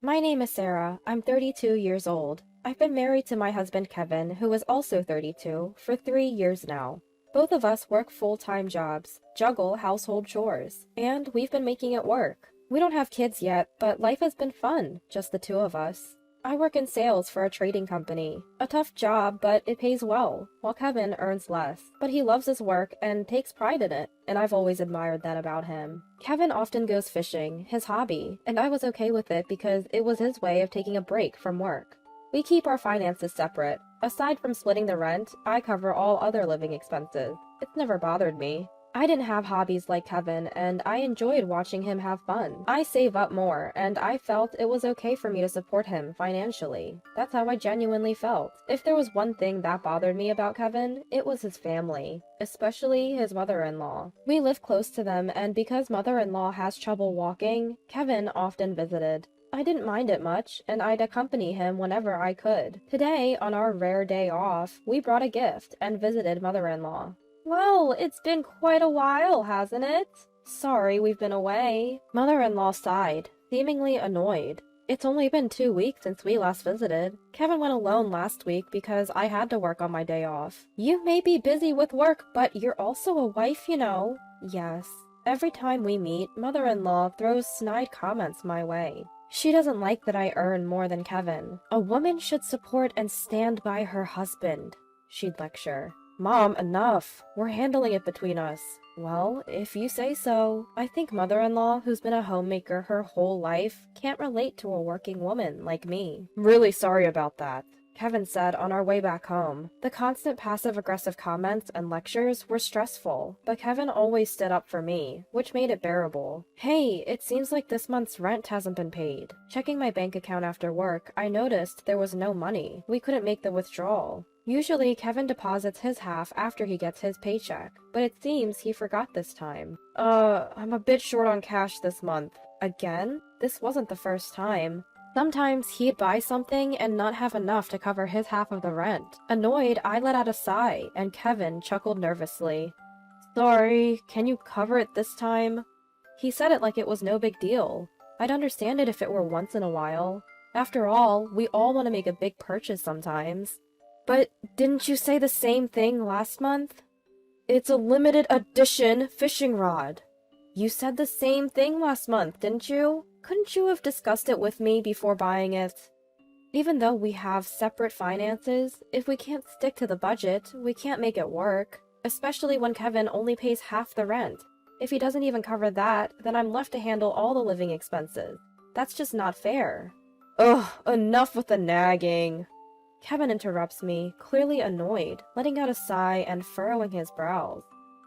My name is Sarah. I'm 32 years old. I've been married to my husband Kevin, who is also 32, for 3 years now. Both of us work full-time jobs, juggle household chores, and we've been making it work. We don't have kids yet, but life has been fun, just the two of us. I work in sales for a trading company. A tough job, but it pays well, while Kevin earns less. But he loves his work and takes pride in it, and I've always admired that about him. Kevin often goes fishing, his hobby, and I was okay with it because it was his way of taking a break from work. We keep our finances separate. Aside from splitting the rent, I cover all other living expenses. It's never bothered me. I didn't have hobbies like Kevin, and I enjoyed watching him have fun. I save up more, and I felt it was okay for me to support him financially. That's how I genuinely felt. If there was one thing that bothered me about Kevin, it was his family, especially his mother-in-law. We live close to them, and because mother-in-law has trouble walking, Kevin often visited. I didn't mind it much, and I'd accompany him whenever I could. Today, on our rare day off, we brought a gift and visited mother-in-law. Well, it's been quite a while, hasn't it? Sorry we've been away. Mother-in-law sighed, seemingly annoyed. It's only been 2 weeks since we last visited. Kevin went alone last week because I had to work on my day off. You may be busy with work, but you're also a wife, you know. Yes. Every time we meet, mother-in-law throws snide comments my way. She doesn't like that I earn more than Kevin. A woman should support and stand by her husband, she'd lecture. Mom, enough. We're handling it between us. Well, if you say so. I think mother-in-law, who's been a homemaker her whole life, can't relate to a working woman like me. Really sorry about that, Kevin said on our way back home. The constant passive-aggressive comments and lectures were stressful, but Kevin always stood up for me, which made it bearable. Hey, it seems like this month's rent hasn't been paid. Checking my bank account after work, I noticed there was no money. We couldn't make the withdrawal. Usually, Kevin deposits his half after he gets his paycheck, but it seems he forgot this time. I'm a bit short on cash this month. Again? This wasn't the first time. Sometimes he'd buy something and not have enough to cover his half of the rent. Annoyed, I let out a sigh, and Kevin chuckled nervously. Sorry, can you cover it this time? He said it like it was no big deal. I'd understand it if it were once in a while. After all, we all want to make a big purchase sometimes. But didn't you say the same thing last month? It's a limited edition fishing rod. You said the same thing last month, didn't you? Couldn't you have discussed it with me before buying it? Even though we have separate finances, if we can't stick to the budget, we can't make it work. Especially when Kevin only pays half the rent. If he doesn't even cover that, then I'm left to handle all the living expenses. That's just not fair. Ugh, enough with the nagging. Kevin interrupts me, clearly annoyed, letting out a sigh and furrowing his brows.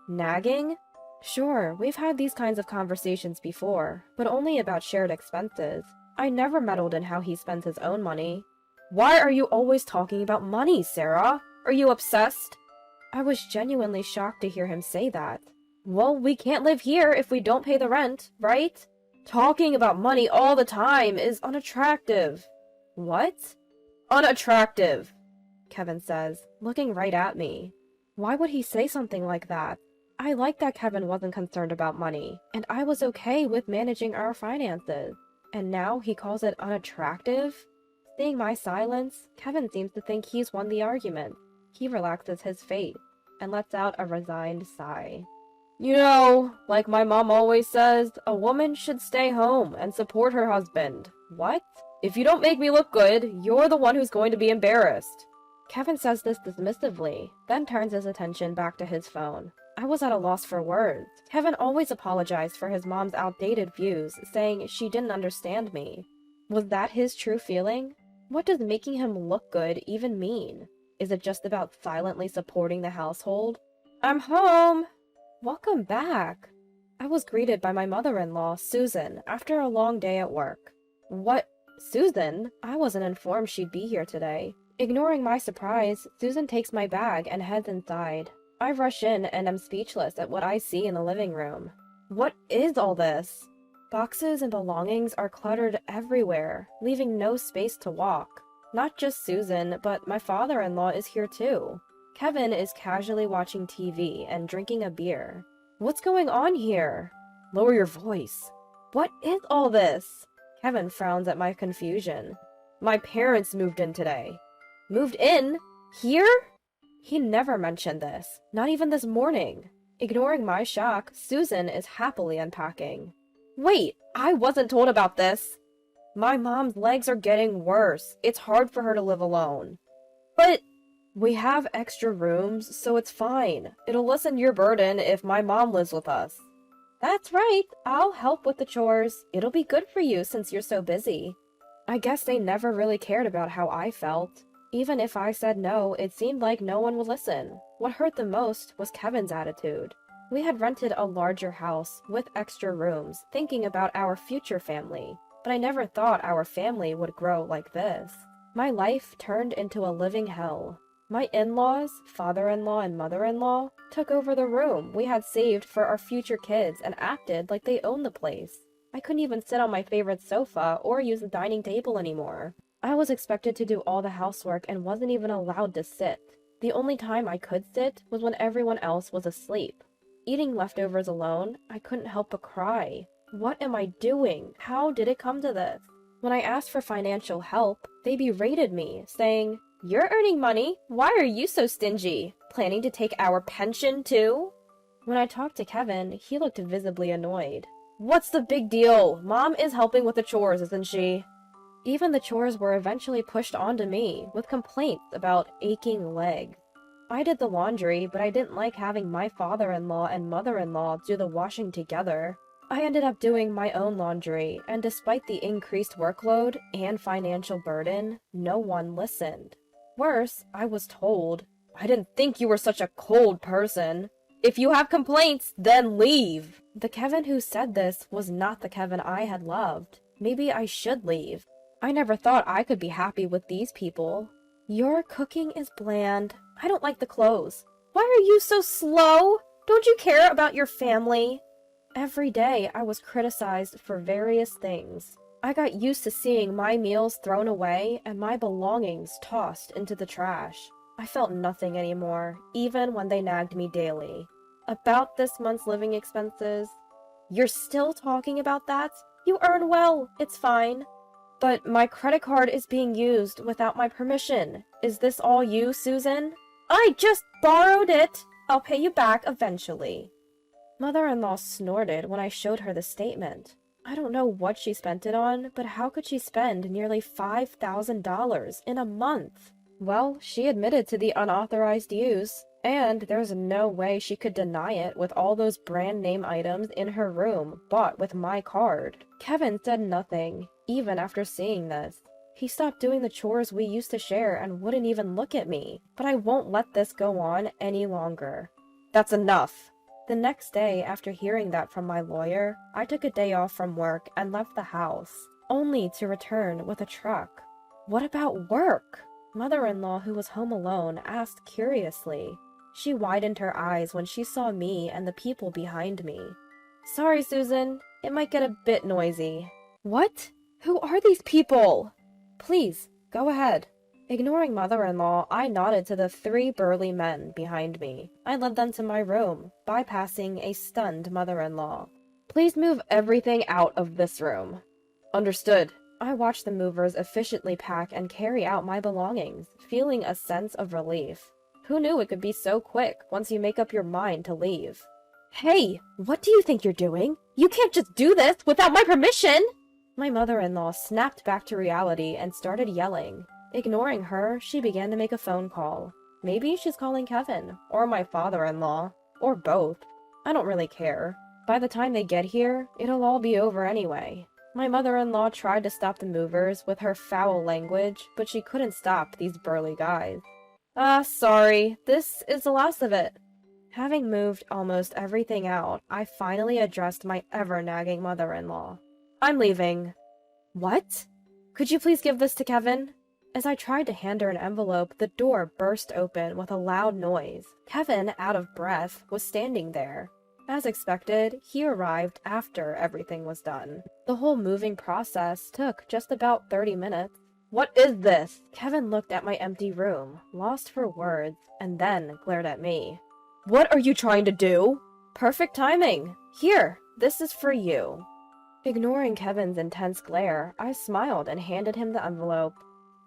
Nagging? Sure, we've had these kinds of conversations before, but only about shared expenses. I never meddled in how he spends his own money. Why are you always talking about money, Sarah? Are you obsessed? I was genuinely shocked to hear him say that. Well, we can't live here if we don't pay the rent, right? Talking about money all the time is unattractive. What? Unattractive, Kevin says, looking right at me. Why would he say something like that? I liked that Kevin wasn't concerned about money, and I was okay with managing our finances. And now he calls it unattractive? Seeing my silence, Kevin seems to think he's won the argument. He relaxes his face and lets out a resigned sigh. You know, like my mom always says, a woman should stay home and support her husband. What? If you don't make me look good, you're the one who's going to be embarrassed. Kevin says this dismissively, then turns his attention back to his phone. I was at a loss for words. Kevin always apologized for his mom's outdated views, saying she didn't understand me. Was that his true feeling? What does making him look good even mean? Is it just about silently supporting the household? I'm home! Welcome back! I was greeted by my mother-in-law, Susan, after a long day at work. What? Susan? I wasn't informed she'd be here today. Ignoring my surprise, Susan takes my bag and heads inside. I rush in and am speechless at what I see in the living room. What is all this? Boxes and belongings are cluttered everywhere, leaving no space to walk. Not just Susan, but my father-in-law is here too. Kevin is casually watching TV and drinking a beer. What's going on here? Lower your voice. What is all this? Kevin frowns at my confusion. My parents moved in today. Moved in? Here? He never mentioned this, not even this morning. Ignoring my shock, Susan is happily unpacking. Wait, I wasn't told about this. My mom's legs are getting worse. It's hard for her to live alone. But we have extra rooms, so it's fine. It'll lessen your burden if my mom lives with us. That's right. I'll help with the chores. It'll be good for you since you're so busy. I guess they never really cared about how I felt. Even if I said no, it seemed like no one would listen. What hurt the most was Kevin's attitude. We had rented a larger house with extra rooms, thinking about our future family, but I never thought our family would grow like this. My life turned into a living hell. My in-laws, father-in-law and mother-in-law, took over the room we had saved for our future kids and acted like they owned the place. I couldn't even sit on my favorite sofa or use the dining table anymore. I was expected to do all the housework and wasn't even allowed to sit. The only time I could sit was when everyone else was asleep. Eating leftovers alone, I couldn't help but cry. What am I doing? How did it come to this? When I asked for financial help, they berated me, saying, "You're earning money. Why are you so stingy? Planning to take our pension too?" When I talked to Kevin, he looked visibly annoyed. What's the big deal? Mom is helping with the chores, isn't she? Even the chores were eventually pushed onto me, with complaints about aching legs. I did the laundry, but I didn't like having my father-in-law and mother-in-law do the washing together. I ended up doing my own laundry, and despite the increased workload and financial burden, no one listened. Worse, I was told, "I didn't think you were such a cold person. If you have complaints, then leave." The Kevin who said this was not the Kevin I had loved. Maybe I should leave. I never thought I could be happy with these people. Your cooking is bland. I don't like the clothes. Why are you so slow? Don't you care about your family? Every day I was criticized for various things. I got used to seeing my meals thrown away and my belongings tossed into the trash. I felt nothing anymore, even when they nagged me daily. About this month's living expenses. You're still talking about that? You earn well, it's fine. But my credit card is being used without my permission. Is this all you, Susan? I just borrowed it! I'll pay you back eventually. Mother-in-law snorted when I showed her the statement. I don't know what she spent it on, but how could she spend nearly $5,000 in a month? Well, she admitted to the unauthorized use, and there's no way she could deny it with all those brand name items in her room bought with my card. Kevin said nothing, even after seeing this. He stopped doing the chores we used to share and wouldn't even look at me, but I won't let this go on any longer. That's enough. The next day, after hearing that from my lawyer, I took a day off from work and left the house, only to return with a truck. What about work? Mother-in-law, who was home alone, asked curiously. She widened her eyes when she saw me and the people behind me. Sorry, Susan. It might get a bit noisy. What? Who are these people? Please, go ahead. Ignoring mother-in-law, I nodded to the 3 burly men behind me. I led them to my room, bypassing a stunned mother-in-law. Please move everything out of this room. Understood. I watched the movers efficiently pack and carry out my belongings, feeling a sense of relief. Who knew it could be so quick once you make up your mind to leave? Hey, what do you think you're doing? You can't just do this without my permission! My mother-in-law snapped back to reality and started yelling. Ignoring her, she began to make a phone call. Maybe she's calling Kevin, or my father-in-law, or both. I don't really care. By the time they get here, it'll all be over anyway. My mother-in-law tried to stop the movers with her foul language, but she couldn't stop these burly guys. Sorry, this is the last of it. Having moved almost everything out, I finally addressed my ever-nagging mother-in-law. I'm leaving. What? Could you please give this to Kevin? As I tried to hand her an envelope, the door burst open with a loud noise. Kevin, out of breath, was standing there. As expected, he arrived after everything was done. The whole moving process took just about 30 minutes. What is this? Kevin looked at my empty room, lost for words, and then glared at me. What are you trying to do? Perfect timing. Here, this is for you. Ignoring Kevin's intense glare, I smiled and handed him the envelope.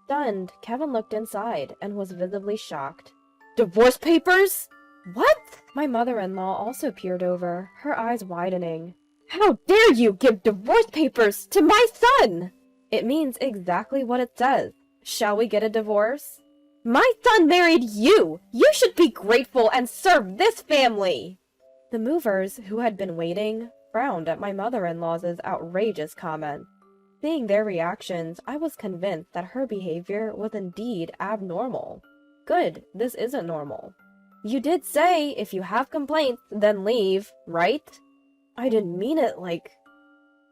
Stunned, Kevin looked inside and was visibly shocked. Divorce papers? What? My mother-in-law also peered over, her eyes widening. How dare you give divorce papers to my son? It means exactly what it says. Shall we get a divorce? My son married you! You should be grateful and serve this family! The movers, who had been waiting, frowned at my mother-in-law's outrageous comment. Seeing their reactions, I was convinced that her behavior was indeed abnormal. Good, this isn't normal. You did say, if you have complaints, then leave, right? I didn't mean it like...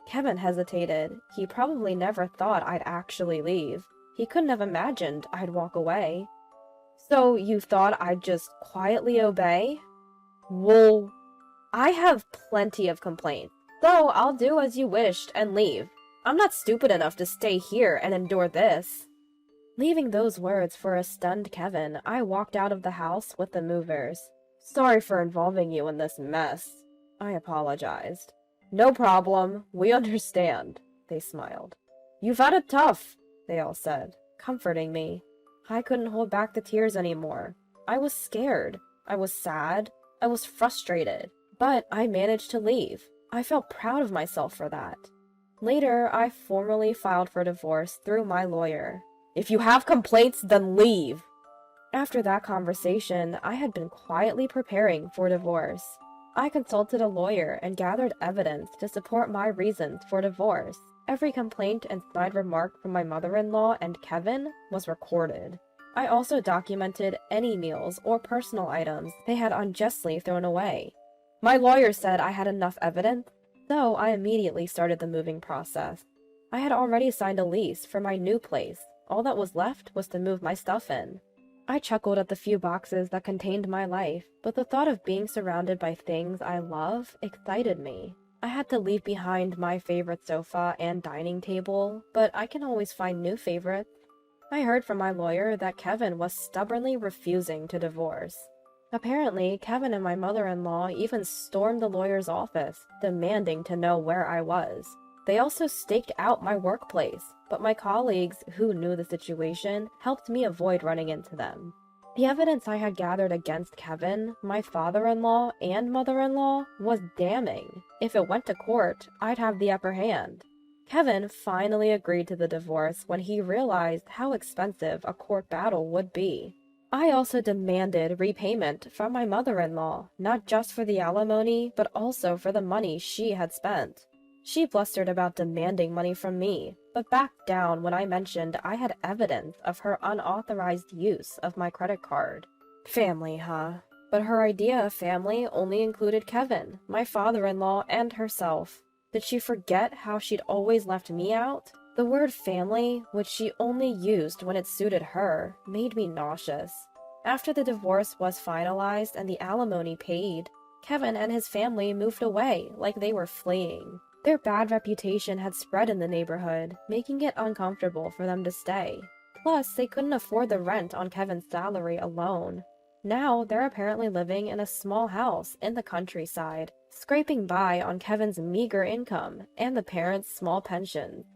Kevin hesitated. He probably never thought I'd actually leave. He couldn't have imagined I'd walk away. So you thought I'd just quietly obey? Well, I have plenty of complaints, so I'll do as you wished and leave. I'm not stupid enough to stay here and endure this. Leaving those words for a stunned Kevin, I walked out of the house with the movers. Sorry for involving you in this mess. I apologized. No problem, we understand, they smiled. You've had it tough, they all said, comforting me. I couldn't hold back the tears anymore. I was scared. I was sad. I was frustrated. But I managed to leave. I felt proud of myself for that. Later, I formally filed for divorce through my lawyer. If you have complaints, then leave. After that conversation, I had been quietly preparing for divorce. I consulted a lawyer and gathered evidence to support my reasons for divorce. Every complaint and snide remark from my mother-in-law and Kevin was recorded. I also documented any meals or personal items they had unjustly thrown away. My lawyer said I had enough evidence, so I immediately started the moving process. I had already signed a lease for my new place. All that was left was to move my stuff in. I chuckled at the few boxes that contained my life, but the thought of being surrounded by things I love excited me. I had to leave behind my favorite sofa and dining table, but I can always find new favorites. I heard from my lawyer that Kevin was stubbornly refusing to divorce. Apparently, Kevin and my mother-in-law even stormed the lawyer's office, demanding to know where I was. They also staked out my workplace, but my colleagues, who knew the situation, helped me avoid running into them. The evidence I had gathered against Kevin, my father-in-law, and mother-in-law was damning. If it went to court, I'd have the upper hand. Kevin finally agreed to the divorce when he realized how expensive a court battle would be. I also demanded repayment from my mother-in-law, not just for the alimony, but also for the money she had spent. She blustered about demanding money from me, but backed down when I mentioned I had evidence of her unauthorized use of my credit card. Family, huh? But her idea of family only included Kevin, my father-in-law, and herself. Did she forget how she'd always left me out? The word family, which she only used when it suited her, made me nauseous. After the divorce was finalized and the alimony paid, Kevin and his family moved away like they were fleeing. Their bad reputation had spread in the neighborhood, making it uncomfortable for them to stay. Plus, they couldn't afford the rent on Kevin's salary alone. Now, they're apparently living in a small house in the countryside, scraping by on Kevin's meager income and the parents' small pensions.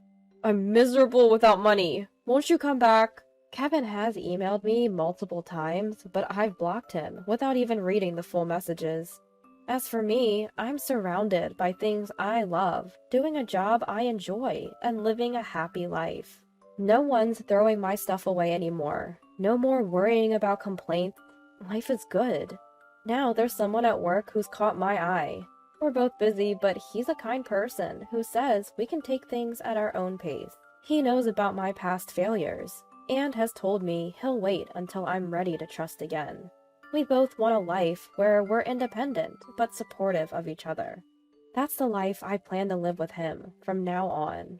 I'm miserable without money. Won't you come back? Kevin has emailed me multiple times, but I've blocked him without even reading the full messages. As for me, I'm surrounded by things I love, doing a job I enjoy, and living a happy life. No one's throwing my stuff away anymore. No more worrying about complaints. Life is good. Now there's someone at work who's caught my eye. We're both busy, but he's a kind person who says we can take things at our own pace. He knows about my past failures, and has told me he'll wait until I'm ready to trust again. We both want a life where we're independent, but supportive of each other. That's the life I plan to live with him from now on.